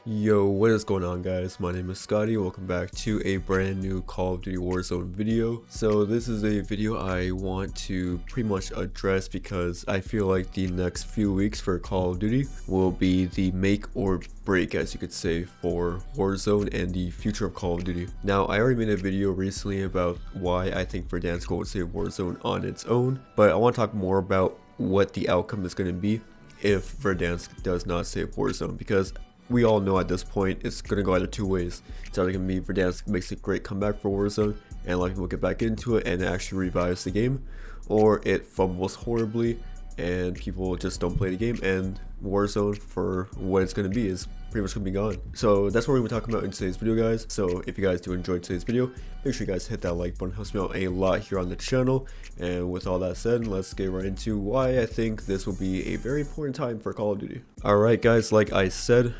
Yo, what is going on, guys? My name is Scotty. Welcome back to a brand new Call of Duty Warzone video. So this is a video I want to pretty much address because I feel like the next few weeks for Call of Duty will be the make or break, as you could say, for Warzone and the future of Call of Duty. Now, I already made a video recently about why I think Verdansk would save Warzone on its own, but I want to talk more about what the outcome is going to be if Verdansk does not save Warzone, because we all know at this point it's going to go either two ways. It's either going to be Verdansk makes a great comeback for Warzone and a lot of people get back into it and it actually revives the game, or it fumbles horribly and people just don't play the game and Warzone, for what it's going to be, is pretty much going to be gone. So that's what we're going to be talking about in today's video, guys. So if you guys do enjoy today's video, make sure you guys hit that like button. It helps me out a lot here on the channel. And with all that said, let's get right into why I think this will be a very important time for Call of Duty. Alright guys, like I said,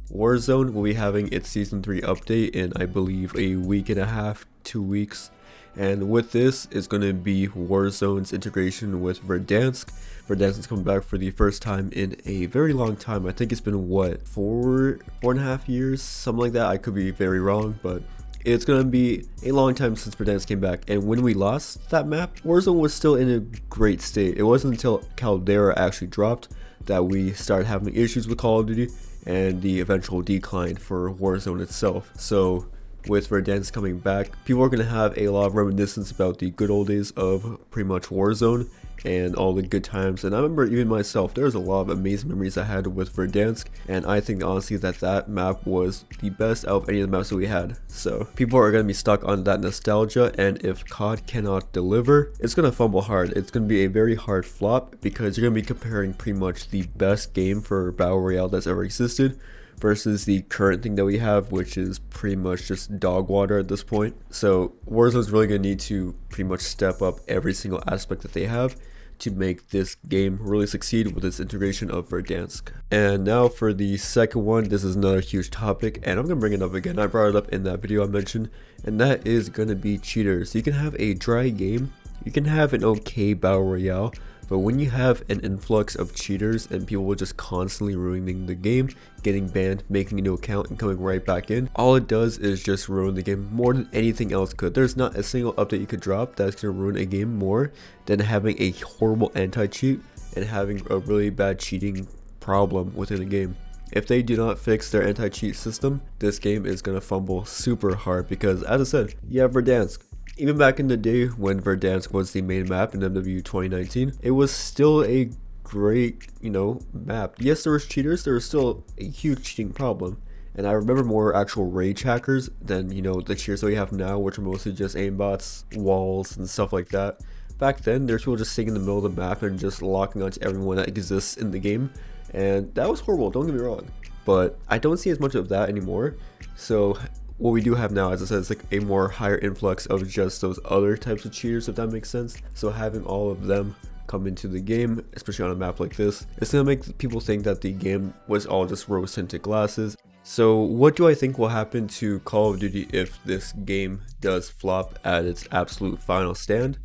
Warzone will be having its Season 3 update in, I believe, a week and a half, 2 weeks. And with this is going to be Warzone's integration with Verdansk. Verdansk is coming back for the first time in a very long time. I think it's been, what, four and a half years? Something like that. I could be very wrong, but it's going to be a long time since Verdansk came back. And when we lost that map, Warzone was still in a great state. It wasn't until Caldera actually dropped that we started having issues with Call of Duty and the eventual decline for Warzone itself. So with Verdansk coming back, people are going to have a lot of reminiscence about the good old days of pretty much Warzone and all the good times. And I remember even myself, there's a lot of amazing memories I had with Verdansk, and I think honestly that map was the best out of any of the maps that we had. So people are going to be stuck on that nostalgia, and if COD cannot deliver, it's going to fumble hard. It's going to be a very hard flop because you're going to be comparing pretty much the best game for Battle Royale that's ever existed versus the current thing that we have, which is pretty much just dog water at this point. So Warzone's really going to need to pretty much step up every single aspect that they have to make this game really succeed with its integration of Verdansk. And now for the second one, this is another huge topic, and I'm going to bring it up again. I brought it up in that video I mentioned, and that is going to be cheaters. You can have a dry game, you can have an okay Battle Royale, but when you have an influx of cheaters and people just constantly ruining the game, getting banned, making a new account and coming right back in, all it does is just ruin the game more than anything else could. There's not a single update you could drop that's going to ruin a game more than having a horrible anti-cheat and having a really bad cheating problem within a game. If they do not fix their anti-cheat system, this game is going to fumble super hard because, as I said, you have Verdansk. Even back in the day when Verdansk was the main map in MW 2019, it was still a great, map. Yes, there was cheaters, there was still a huge cheating problem. And I remember more actual rage hackers than, the cheaters that we have now, which are mostly just aimbots, walls, and stuff like that. Back then, there's people just sitting in the middle of the map and just locking onto everyone that exists in the game. And that was horrible, don't get me wrong. But I don't see as much of that anymore. So what we do have now, as I said, is like a more higher influx of just those other types of cheaters, if that makes sense. So having all of them come into the game, especially on a map like this, it's gonna make people think that the game was all just rose tinted glasses. So what do I think will happen to Call of Duty if this game does flop at its absolute final stand?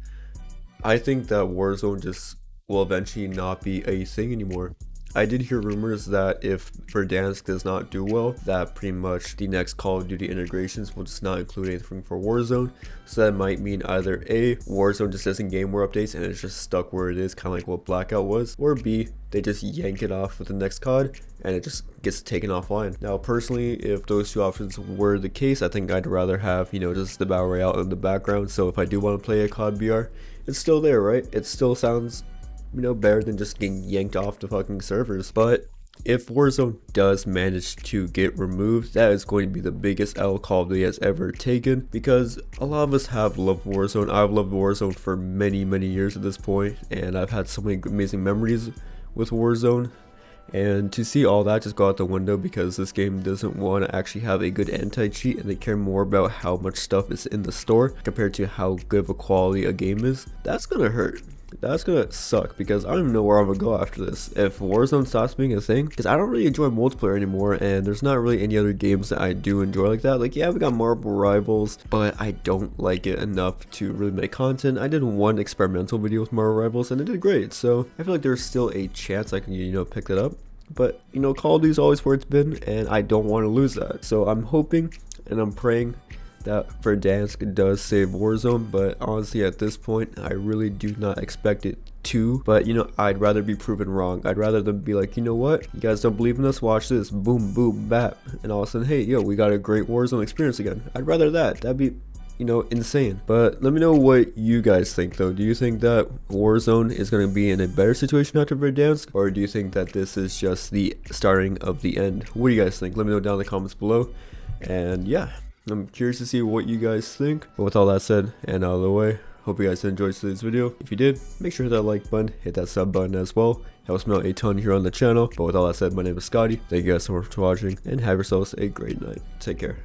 I think that Warzone just will eventually not be a thing anymore. I did hear rumors that if Verdansk does not do well, that pretty much the next Call of Duty integrations will just not include anything for Warzone. So that might mean either A, Warzone just doesn't gain more updates and it's just stuck where it is, kind of like what Blackout was, or B, they just yank it off with the next COD and it just gets taken offline. Now personally, if those two options were the case, I think I'd rather have, just the Battle Royale in the background. So if I do want to play a COD BR, it's still there, right? It still sounds better than just getting yanked off the fucking servers. But if Warzone does manage to get removed, that is going to be the biggest L Call of Duty has ever taken, because a lot of us have loved Warzone. I've loved Warzone for many years at this point, and I've had so many amazing memories with Warzone. And to see all that just go out the window because this game doesn't want to actually have a good anti-cheat and they care more about how much stuff is in the store compared to how good of a quality a game is, that's gonna hurt. That's gonna suck because I don't even know where I'm gonna go after this if Warzone stops being a thing, because I don't really enjoy multiplayer anymore and there's not really any other games that I do enjoy like that. Like, yeah, we got Marble Rivals, but I don't like it enough to really make content. I did one experimental video with Marble Rivals and it did great, so I feel like there's still a chance I can pick that up. but you know, Call of Duty is always where it's been, and I don't want to lose that. So I'm hoping and I'm praying that Verdansk does save Warzone, but honestly at this point I really do not expect it to. But you know, I'd rather be proven wrong. I'd rather them be like, you know what, you guys don't believe in us, watch this, boom boom bap, and all of a sudden, hey yo, we got a great Warzone experience again. I'd rather that. That'd be, you know, insane. But let me know what you guys think though. Do you think that Warzone is going to be in a better situation after Verdansk, or do you think that this is just the starting of the end? What do you guys think? Let me know down in the comments below. And yeah, I'm curious to see what you guys think. But with all that said and out of the way, hope you guys enjoyed today's video. If you did, make sure to hit that like button, hit that sub button as well. Helps me out a ton here on the channel. But with all that said, my name is Scotty. Thank you guys so much for watching, and have yourselves a great night. Take care.